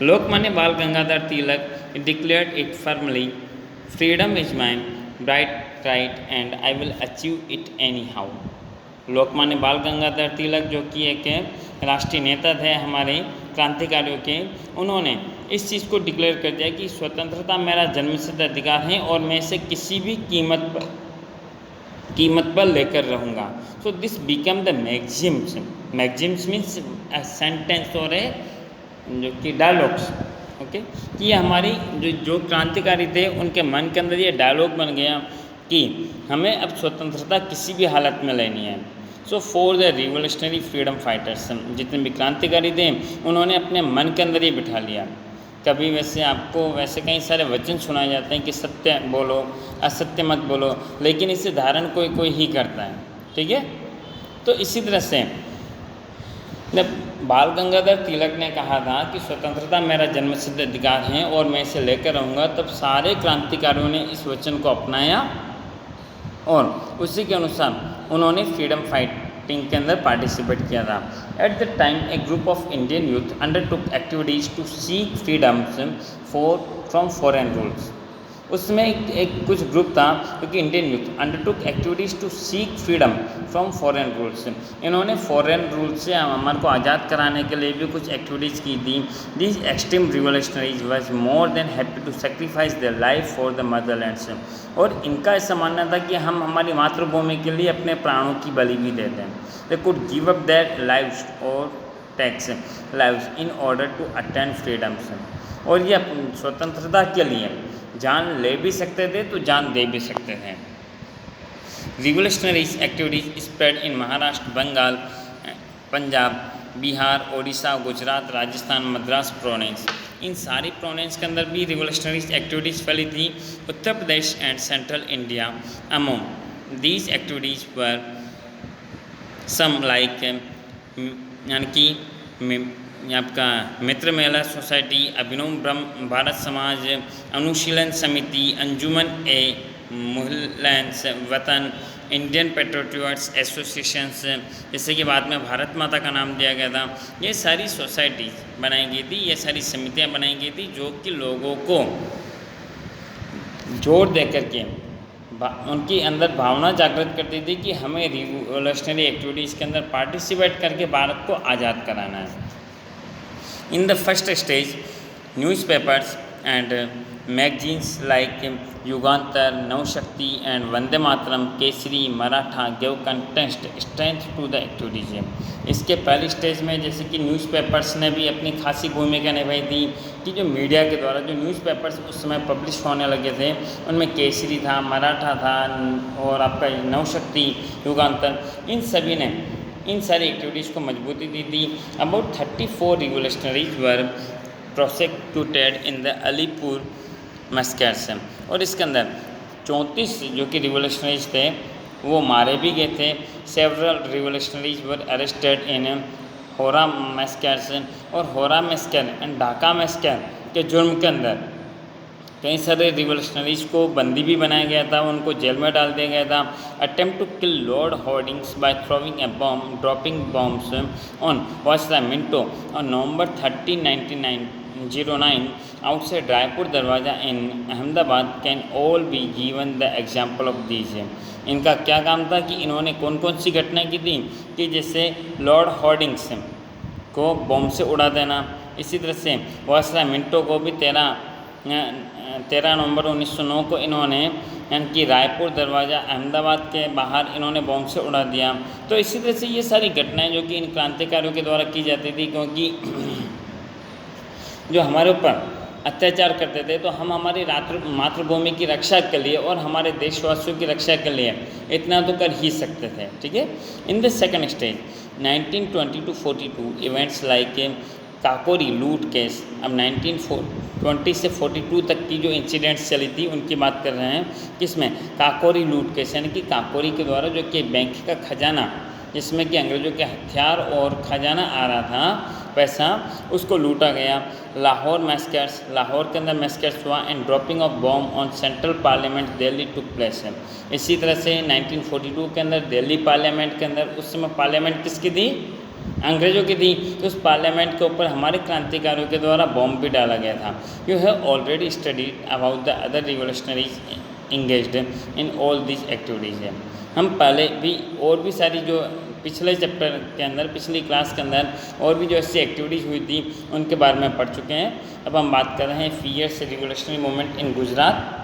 Lokmanya Bal Gangadhar Tilak declared it firmly, freedom is mine bright right and I will achieve it anyhow. Lokmanya Bal Gangadhar तिलक जो कि एक राष्ट्रीय नेता थे हमारे क्रांतिकारियों के, उन्होंने इस चीज़ को डिक्लेयर कर दिया कि स्वतंत्रता मेरा जन्मसिद्ध अधिकार है और मैं इसे किसी भी कीमत पर लेकर रहूँगा। So this become the Maxim's. Maxim's means sentence और जो कि डायलॉग्स, ओके, कि ये हमारी जो क्रांतिकारी थे उनके मन के अंदर ये डायलॉग बन गया कि हमें अब स्वतंत्रता किसी भी हालत में लेनी है। So for the revolutionary freedom fighters, जितने भी क्रांतिकारी थे उन्होंने अपने मन के अंदर ये बिठा लिया। कभी वैसे आपको वैसे कई सारे वचन सुनाए जाते हैं कि सत्य बोलो, असत्य मत बोलो, लेकिन इसे धारण कोई ही करता है, ठीक है। तो इसी तरह से जब बाल गंगाधर तिलक ने कहा था कि स्वतंत्रता मेरा जन्मसिद्ध अधिकार है और मैं इसे लेकर रहूँगा, तब सारे क्रांतिकारियों ने इस वचन को अपनाया और उसी के अनुसार उन्होंने फ्रीडम फाइटिंग के अंदर पार्टिसिपेट किया था। At the time a group of Indian youth undertook activities to seek freedoms from foreign rules. उसमें एक कुछ ग्रुप था क्योंकि Indian youth undertook activities to seek freedom from foreign rules. इन्होंने फॉरेन रूल से हमारे को आज़ाद कराने के लिए भी कुछ एक्टिविटीज़ की थी। These extreme revolutionaries was more than happy to sacrifice their life for the motherlands. और इनका ऐसा मानना था कि हम हमारी मातृभूमि के लिए अपने प्राणों की बलि भी देते हैं। They could give up their lives और takes lives in order to attain freedoms. और ये स्वतंत्रता के लिए जान ले भी सकते थे तो जान दे भी सकते थे। Revolutionary activities spread in Maharashtra, Bengal, Punjab, Bihar, Odisha, Gujarat, Rajasthan, Madras province. इन सारी प्रोविंस के अंदर भी रिवोल्यूशनरी एक्टिविटीज़ फैली थी। Uttar Pradesh and central India among these activities पर सम लाइक यानी कि आपका मित्र मेला सोसाइटी, अभिनव ब्रह्म भारत समाज, अनुशीलन समिति, अंजुमन ए मुहल्लान्स वतन, इंडियन पेट्रियट्स एसोसिएशंस, जैसे कि बाद में भारत माता का नाम दिया गया था। ये सारी सोसाइटीज़ बनाई गई थी, ये सारी समितियां बनाई गई थी जो कि लोगों को जोर दे करके उनके अंदर भावना जागृत करती थी कि हमें रिवोल्यूशनरी एक्टिविटीज़ के अंदर पार्टिसिपेट करके भारत को आज़ाद कराना है। In the first stage, newspapers and magazines like Yugantar, Navshakti and Vande Mataram, Kesari, Maratha gave contest strength to the activities। इसके पहली स्टेज में जैसे कि न्यूज़पेपर्स ने भी अपनी खासी भूमिका निभाई थी कि जो मीडिया के द्वारा जो न्यूज़पेपर्स उस समय पब्लिश होने लगे थे उनमें केसरी था, मराठा था और आपका नवशक्ति, युगांतर, इन सभी ने इन सारी एक्टिविटीज़ को मजबूती दी थी। About 34 revolutionaries were prosecuted in the Alipur massacres. और इसके अंदर 34 जो कि रिवोल्यूशनरीज थे वो मारे भी गए थे। Several revolutionaries were arrested in होरा मैस्कर्स। और होरा मैस्कर एंड ढाका मैस्कर के जुर्म के अंदर कई सारे रिवोल्यूशनरीज को बंदी भी बनाया गया था, उनको जेल में डाल दिया गया था। Attempt to kill Lord Hardings by throwing a bomb, dropping bombs on Viceroy Minto on November 30, 1909 outside Raipur Darwaza in Ahmedabad can all be given the example of these. इनका क्या काम था कि इन्होंने कौन कौन सी घटनाएं की थी कि जैसे लॉर्ड हॉर्डिंग्स को बॉम्ब से उड़ा देना, इसी तरह से वायसराय मिंटो को भी 13 नवंबर 1909 को इन्होंने यानी कि रायपुर दरवाज़ा अहमदाबाद के बाहर इन्होंने बॉम्ब से उड़ा दिया। तो इसी तरह से ये सारी घटनाएं जो कि इन क्रांतिकारियों के द्वारा की जाती थी, क्योंकि जो हमारे ऊपर अत्याचार करते थे तो हम हमारी मातृभूमि की रक्षा के लिए और हमारे देशवासियों की रक्षा के लिए इतना तो कर ही सकते थे, ठीक है। In the second stage 1920 to 42 events like Kakori लूट केस। अब 1920 से 42 तक की जो इंसिडेंट्स चली थी उनकी बात कर रहे हैं, किसमें काकोरी लूट केस, यानी कि काकोरी के द्वारा जो कि बैंक का खजाना जिसमें कि अंग्रेज़ों के हथियार और खजाना आ रहा था पैसा उसको लूटा गया। लाहौर मैस्कर्स, लाहौर के अंदर मैस्कर्स हुआ and dropping of bomb on central parliament Delhi took place है। इसी तरह से 1942 के अंदर दिल्ली पार्लियामेंट के अंदर, उस समय पार्लियामेंट किसकी थी? अंग्रेज़ों की थी। तो उस पार्लियामेंट के ऊपर हमारे क्रांतिकारियों के द्वारा बॉम्ब भी डाला गया था। You have already studied about the other revolutionaries engaged in all this activities है। हम पहले भी और भी सारी जो पिछले चैप्टर के अंदर, पिछली क्लास के अंदर और भी जो ऐसी एक्टिविटीज़ हुई थी उनके बारे में पढ़ चुके हैं। अब हम बात कर रहे हैं fierce revolutionary movement in Gujarat.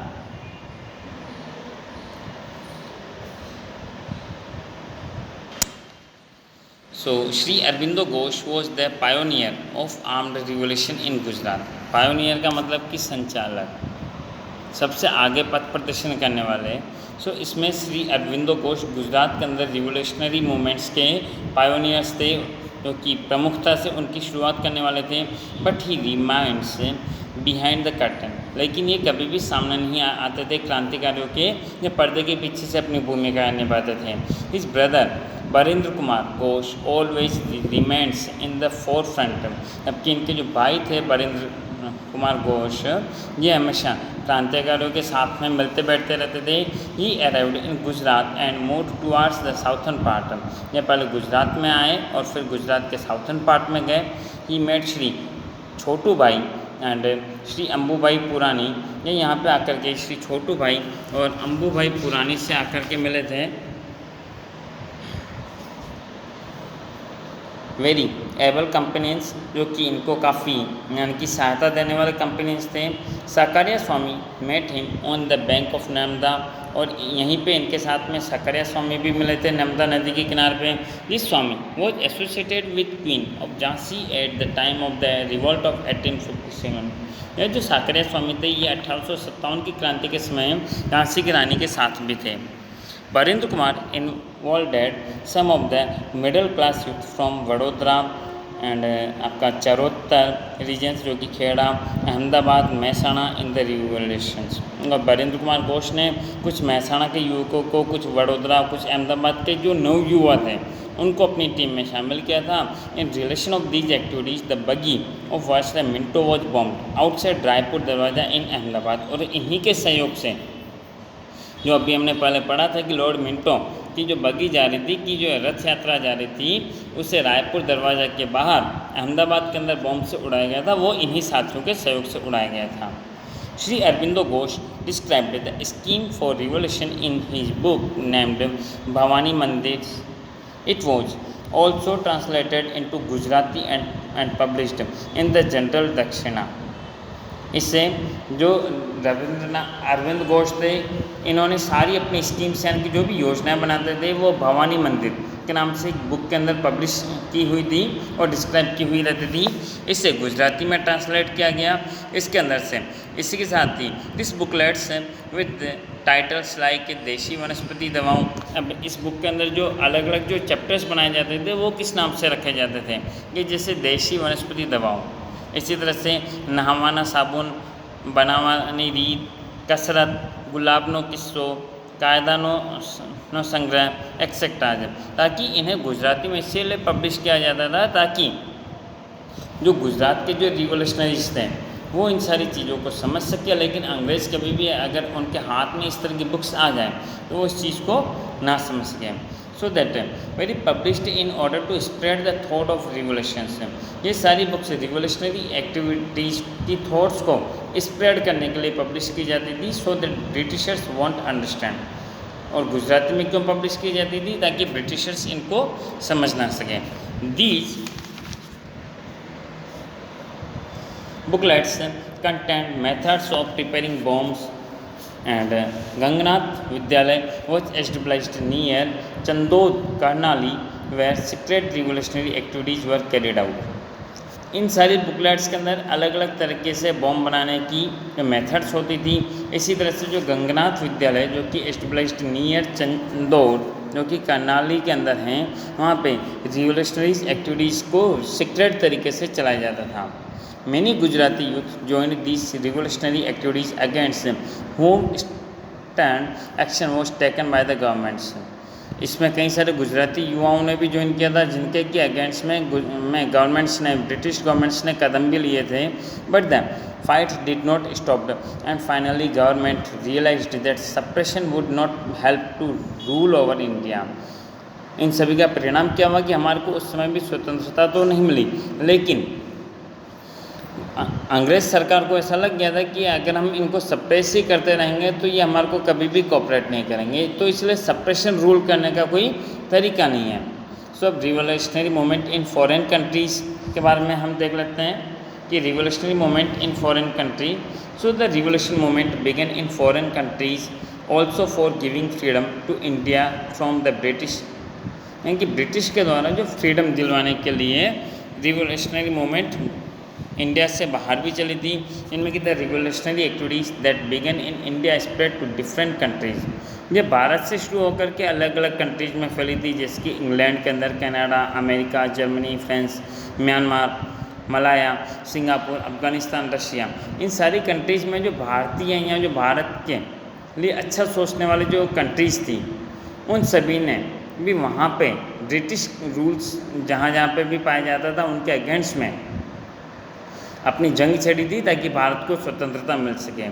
So, Sri Aurobindo Ghosh was the pioneer of armed revolution in Gujarat. Pioneer का मतलब कि संचालक, सबसे आगे पथ प्रदर्शन करने वाले। इसमें श्री अरविंदो घोष गुजरात के अंदर रिवोल्यूशनरी मूवमेंट्स के पायोनियर्स थे, जो कि प्रमुखता से उनकी शुरुआत करने वाले थे। But he reminds behind the curtain, लेकिन ये कभी भी सामने नहीं आते थे क्रांतिकारियों के, ये पर्दे के पीछे से अपनी भूमिका निभाते थे। His brother Barindra Kumar Ghosh always remains in the forefront, जबकि इनके जो भाई थे बरिंद्र कुमार घोष, ये हमेशा क्रांतिकारियों के साथ में मिलते बैठते रहते थे। ही arrived in Gujarat and move towards the southern part, ये पहले गुजरात में आए और फिर गुजरात के साउथर्न पार्ट में गए। ही मेट श्री छोटू भाई एंड श्री अम्बूभाई पुरानी, ये यहाँ पे आकर के श्री छोटू भाई और अम्बूभाई पुरानी से आकर के मिले थे। वेरी एबल कंपनीज, जो कि इनको काफ़ी यानी कि सहायता देने वाले कंपनीज थे। Sakariya Swami met him on the bank of Narmada, और यहीं पे इनके साथ में साकारिया स्वामी भी मिले थे नर्मदा नदी के किनारे पे। This Swami was associated with queen of Jhansi eight the time of the revolt of 1857। यह जो साकारिया स्वामी थे ये 1857 की क्रांति के समय झांसी की रानी के साथ भी थे। Barindra Kumar involved some of the middle class youth from Vadodara and आपका चरोतर रीजन्स, जो कि Kheda, Ahmedabad, Mehsana in the revolutions. और बरिंद्र कुमार घोष ने कुछ महसाणा के युवकों को, कुछ वडोदरा, कुछ अहमदाबाद के जो नव युवा थे उनको अपनी टीम में शामिल किया था। In relation of these activities the buggy of vice Minto was bomb outside Raipur Darwaza in Ahmedabad, और इन्हीं के सहयोग से जो अभी हमने पहले पढ़ा था कि लॉर्ड मिंटो की जो बगी जा रही थी, कि जो रथ यात्रा जा रही थी, उसे रायपुर दरवाज़ा के बाहर अहमदाबाद के अंदर बॉम्ब से उड़ाया गया था, वो इन्हीं साथियों के सहयोग से उड़ाया गया था। Shri Aurobindo Ghosh described the scheme for revolution in his book named Bhavani Mandir. It was also translated into Gujarati and published in the journal Dakshina. इससे जो रविंद्रनाथ अरविंद घोष थे, इन्होंने सारी अपनी स्कीम्स यानी कि जो भी योजनाएं बनाते थे वो भवानी मंदिर के नाम से एक बुक के अंदर पब्लिश की हुई थी और डिस्क्राइब की हुई रहती थी। इससे गुजराती में ट्रांसलेट किया गया इसके अंदर से। इसी के साथ ही this booklets with titles like देशी वनस्पति दवाओं। अब इस बुक के अंदर जो अलग अलग जो चैप्टर्स बनाए जाते थे वो किस नाम से रखे जाते थे, कि जैसे देशी वनस्पति दवाओं, इसी तरह से नहावाना साबुन, बनावानी रीत, कसरत, गुलाबनो किस्सो, कायदानो संग्रह एक्सेट्रा, ताकि इन्हें गुजराती में इसलिए पब्लिश किया जाता था ताकि जो गुजरात के जो रिवोल्यूशनरीज थे वो इन सारी चीज़ों को समझ सके, लेकिन अंग्रेज़ कभी भी अगर उनके हाथ में इस तरह की बुक्स आ जाए तो वो इस चीज़ को ना समझ सकें। So that very published in order to spread the thought of revolutions. ये सारी बुक्स रिवोल्यूशनरी एक्टिविटीज़ की थॉट्स को स्प्रेड करने के लिए पब्लिश की जाती थी, so that Britishers won't understand. और गुजराती में क्यों पब्लिश की जाती थी, ताकि ब्रिटिशर्स इनको समझ ना सकें। These booklets content methods of preparing bombs and Ganganath Vidyalaya was established near Chandod, Karnali, where secret revolutionary activities were carried out. इन सारी बुकलेट्स के अंदर अलग अलग तरीके से बॉम्ब बनाने की जो मेथड्स होती थी। इसी तरह से जो गंगनाथ विद्यालय जो कि एस्टेब्लिश्ड नियर चंदौद जो कि करनाली के अंदर हैं, वहाँ पे रिवोल्यूशनरीज एक्टिविटीज़ को सीक्रेट तरीके से चलाया जाता था। Many Gujarati youth joined these revolutionary activities against whom stand action was taken by the governments. इसमें कई सारे गुजराती युवाओं ने भी ज्वाइन किया था, जिनके कि अगेंस्ट में गवर्नमेंट्स ने, ब्रिटिश गवर्नमेंट्स ने कदम भी लिए थे, but the fight did not stop and finally government realized that suppression would not help to rule over India. इन सभी का परिणाम क्या हुआ कि हमारे को उस समय भी स्वतंत्रता तो नहीं मिली, लेकिन अंग्रेज़ सरकार को ऐसा लग गया था कि अगर हम इनको सप्रेस ही करते रहेंगे तो ये हमारे को कभी भी कोऑपरेट नहीं करेंगे, तो इसलिए सप्रेशन रूल करने का कोई तरीका नहीं है। सो अब revolutionary movement in foreign countries के बारे में हम देख लेते हैं कि revolutionary movement in foreign country. So the revolution movement began in foreign countries also for giving freedom to India from the British, यानी कि ब्रिटिश के द्वारा जो फ्रीडम दिलवाने के लिए रिवोल्यूशनरी मूवमेंट इंडिया से बाहर भी चली थी। इनमें की the revolutionary activities that began in India spread to different countries, ये भारत से शुरू होकर के अलग अलग कंट्रीज़ में फैली थी, जैसे कि इंग्लैंड के अंदर Canada, America, Germany, France, Myanmar, Malaya, Singapore, Afghanistan, Russia. इन सारी कंट्रीज़ में जो भारतीय हैं या जो भारत के लिए अच्छा सोचने वाली जो कंट्रीज़ थी, उन सभी ने भी वहाँ पे ब्रिटिश रूल्स जहाँ जहाँ पे भी पाया जाता था उनके अगेंस्ट में अपनी जंग छेड़ी थी ताकि भारत को स्वतंत्रता मिल सके।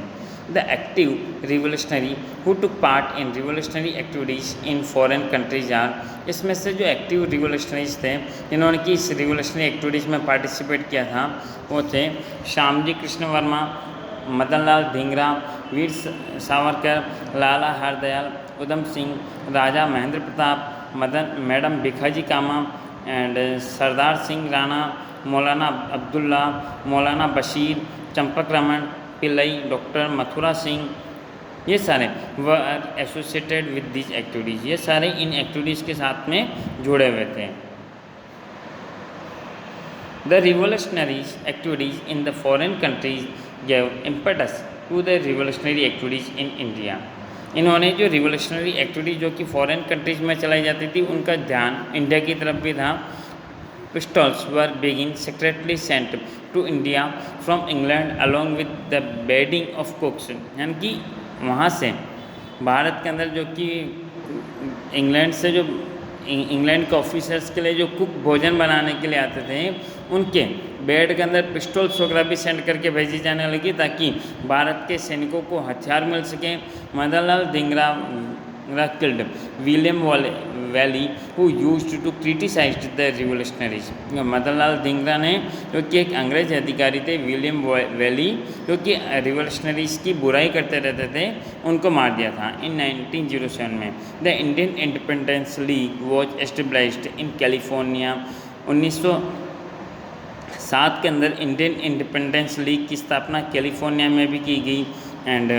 The active revolutionary who took part in revolutionary activities in foreign countries are, इसमें से जो एक्टिव रिवोल्यूशनरीज थे जिन्होंने कि इस रिवोल्यूशनरी एक्टिविटीज़ में पार्टिसिपेट किया था वो थे Shyamji Krishna Varma, Madan Lal Dhingra, Veer Savarkar, Lala Hardayal, Udham Singh, Raja Mahendra Pratap, madam Bhikaji Cama and Sardar Singh Rana, Maulana Abdullah, Maulana Bashir, Champak Raman Pillai, doctor Mathura Singh, ये सारे were associated with this activities, ये सारे इन एक्टिविटीज़ के साथ में जुड़े हुए थे। The revolutionary activities in the foreign countries gave impetus to the revolutionary activities in India, इन्होंने जो रिवोल्यूशनरी एक्टिविटीज़ जो कि फॉरेन कंट्रीज में चलाई जाती थी उनका ध्यान इंडिया की तरफ भी था। Pistols were being secretly sent to India from England along with the bedding of cooks, यानी कि वहाँ से भारत के अंदर जो कि इंग्लैंड से जो इंग्लैंड के ऑफिसर्स के लिए जो कुक भोजन बनाने के लिए आते थे उनके बेड के अंदर पिस्टल्स वगैरह भी सेंड करके भेजी जाने लगी ताकि भारत के सैनिकों को हथियार मिल सके। Madan Lal Dhingra killed William Valley who used to criticize the revolutionaries। Madan Lal Dhingra ने जो कि एक अंग्रेज अधिकारी थे विलियम वैली जो कि रिवोल्यूशनरीज की बुराई करते रहते थे, उनको मार दिया था। इन 1907 में the Indian independence league was established in California. 1907 के अंदर इंडियन इंडिपेंडेंस लीग की स्थापना कैलिफोर्निया में भी की गई and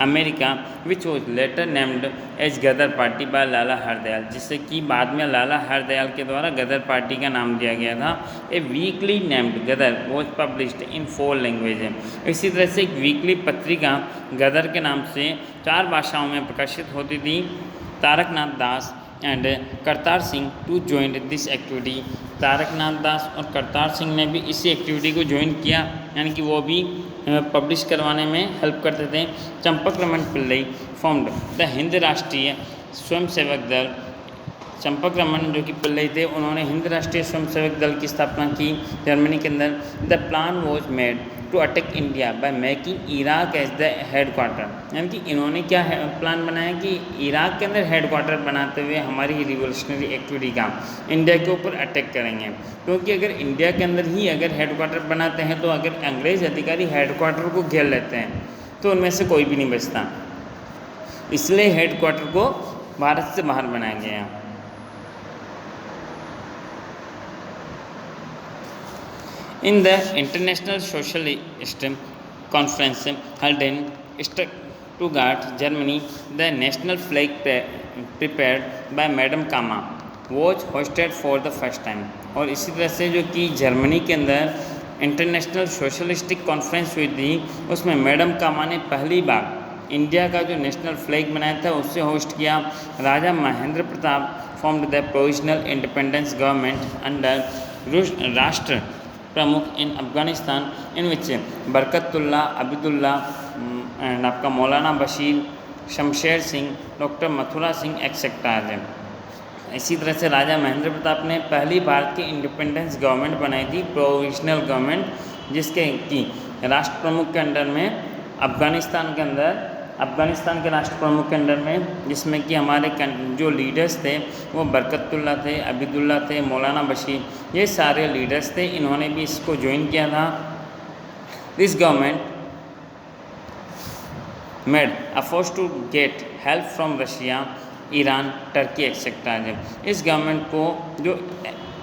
America which was later named as Ghadar party by Lala Hardayal, जिससे कि बाद में लाला हरदयाल के द्वारा गदर पार्टी का नाम दिया गया था। A weekly named Ghadar was published in 4 language. इसी तरह से एक वीकली पत्रिका गदर के नाम से 4 भाषाओं में प्रकाशित होती थी। Taraknath Das and Kartar Singh to join this activity, Taraknath Das और करतार सिंह ने भी इसी एक्टिविटी को ज्वाइन किया, यानी कि वो भी पब्लिश करवाने में हेल्प करते थे। चंपक रमन पिल्लई फॉर्म्ड द हिंद राष्ट्रीय स्वयंसेवक दल। चंपक रमन जो कि पिल्लई थे उन्होंने हिंद राष्ट्रीय स्वयंसेवक दल की स्थापना की जर्मनी के अंदर। The plan was made to attack India by making Iraq as the headquarter, यानी कि इन्होंने क्या प्लान बनाया कि इराक के अंदर हेड क्वार्टर बनाते हुए हमारी रिवोल्यूशनरी एक्टिविटी का इंडिया के ऊपर अटैक करेंगे, क्योंकि अगर इंडिया के अंदर ही अगर हेड क्वार्टर बनाते हैं तो अगर अंग्रेज़ अधिकारी हेड क्वार्टर को घेर लेते हैं तो उनमें से कोई भी नहीं बचता, इसलिए हेड क्वार्टर को भारत से बाहर बनाया गया। In the International Socialist Conference held in Stuttgart, Germany, the national flag prepared by Madam Kama was hosted for the first time। और इसी तरह से जो कि जर्मनी के अंदर इंटरनेशनल सोशलिस्टिक कॉन्फ्रेंस हुई थी उसमें मैडम कामा ने पहली बार इंडिया का जो नेशनल फ्लैग बनाया था उससे होस्ट किया। Raja Mahendra Pratap formed the provisional independence government under Rashtra Pramukh in Afghanistan, in which Barkatullah, Abidullah and आपका मौलाना बशीर, शमशेर सिंह, डॉक्टर मथुरा सिंह एक्सेट्रा है। इसी तरह से राजा महेंद्र प्रताप ने पहली भारत की इंडिपेंडेंस गवर्नमेंट बनाई थी, प्रोविजनल गवर्नमेंट, जिसके की राष्ट्र प्रमुख के अंडर में अफ़गानिस्तान के राष्ट्र प्रमुख के अंडर में, जिसमें कि हमारे जो लीडर्स थे वो बरकतुल्ला थे, अबिदुल्ला थे, मौलाना बशीर, ये सारे लीडर्स थे। इन्होंने भी इसको ज्वाइन किया था। This government made a force to get help from Russia, Iran, Turkey etcetera. इस गवर्नमेंट को जो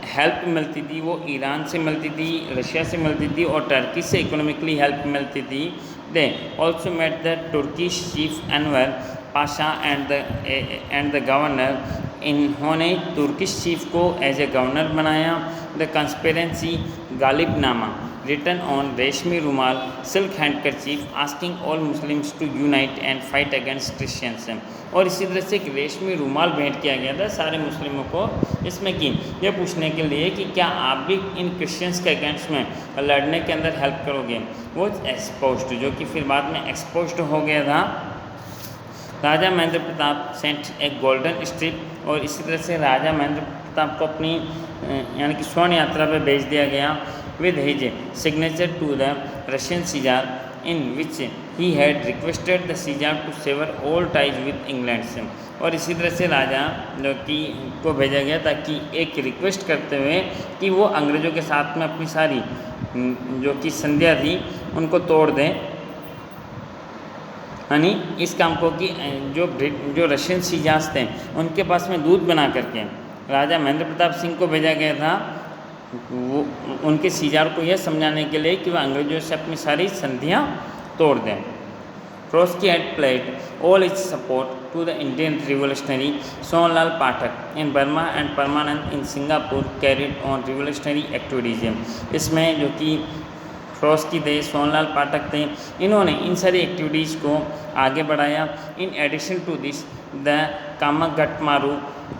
हेल्प मिलती थी वो ईरान से मिलती थी, रशिया से मिलती थी और टर्की से इकोनॉमिकली हेल्प मिलती थी। They also met the Turkish chief Enver Pasha and the governor. इन्होंने तुर्किश चीफ को एज ए गवर्नर बनाया। The conspiracy Ghalibnama written on Reshmi Rumal silk handkerchief asking all Muslims to unite and fight against Christians. और इसी तरह से एक रेशमी रुमाल भेंट किया गया था सारे मुस्लिमों को, इसमें कि यह पूछने के लिए कि क्या आप भी इन क्रिश्चियंस के अगेंस्ट में लड़ने के अंदर हेल्प करोगे। वो एक्सपोज्ड, जो कि फिर बाद में एक्सपोज्ड हो गया था। राजा महेंद्र प्रताप सेंट एक गोल्डन स्ट्रिप, और इसी तरह से राजा महेंद्र प्रताप को अपनी यानी कि स्वर्ण यात्रा पर भेज दिया गया with his signature to the Russian Caesar, in which he had requested the Caesar to sever all ties with England से। और इसी तरह से राजा जो कि को भेजा गया ताकि एक रिक्वेस्ट करते हुए कि वो अंग्रेज़ों के साथ में अपनी सारी जो कि संधियाँ थी उनको तोड़ दें। यानी इस काम को कि जो रशियन सीजार्स थे उनके पास में दूध बना करके राजा महेंद्र प्रताप सिंह को भेजा गया था, वो उनके सीजार को यह समझाने के लिए कि वह अंग्रेजों से अपनी सारी संधियाँ तोड़ दें। Trotsky had played all its support to the Indian revolutionary Sonlal Pathak in Burma and Parmanand in Singapore carried on revolutionary activities. इसमें जो कि ट्रोट्स्की थे, सोनलाल पाठक थे, इन्होंने इन सारी एक्टिविटीज़ को आगे बढ़ाया। In addition to this the Komagata Maru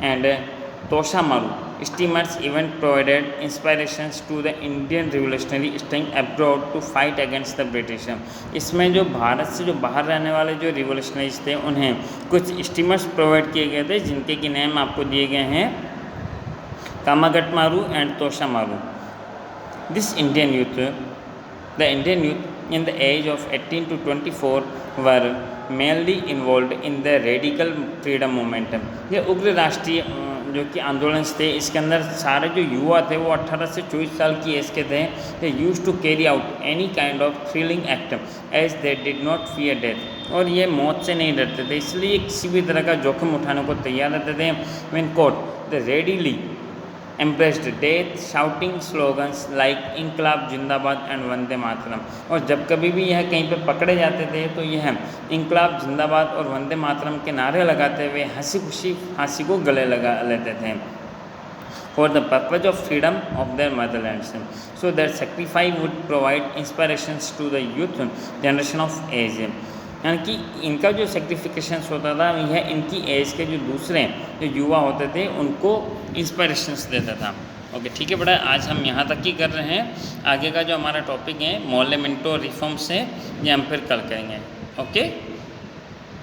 and Tosa Maru steamers even provided inspirations to the Indian revolutionary staying abroad to fight against the British। इसमें जो भारत से जो बाहर रहने वाले जो रिवोल्यूशनरीज थे उन्हें कुछ स्टीमर्स प्रोवाइड किए गए थे, जिनके की नेम आपको दिए गए हैं Komagata Maru and Tosa Maru. This Indian youth the Indian youth in the age of 18 to 24 were mainly involved in the radical freedom movement। ये उग्र राष्ट्रीय जो कि आंदोलन थे, इसके अंदर सारे जो युवा थे वो 18 से 24 साल की एज के थे। They use to carry out any kind of thrilling act as they did not fear death. और ये मौत से नहीं डरते थे, इसलिए किसी भी तरह का जोखिम उठाने को तैयार रहते थे। When caught they readily embraced death shouting slogans like Inquilab Zindabad and Vande Mataram. और जब कभी भी यह कहीं पे पकड़े जाते थे तो यह इंकलाब जिंदाबाद और वंदे मातरम के नारे लगाते हुए हंसी खुशी फांसी को गले लगा लेते थे। For the purpose of freedom of their motherland. So that sacrifice would provide inspirations to the youth generation of age. यानी कि इनका जो सेक्रीफिकेशंस होता था यह इनकी एज के जो दूसरे जो युवा होते थे उनको इंस्पिरेशंस देता था। ओके, ठीक है बेटा, आज हम यहाँ तक ही कर रहे हैं। आगे का जो हमारा टॉपिक है मोलेमेंटो रिफॉर्म से, ये हम फिर कल करेंगे। ओके।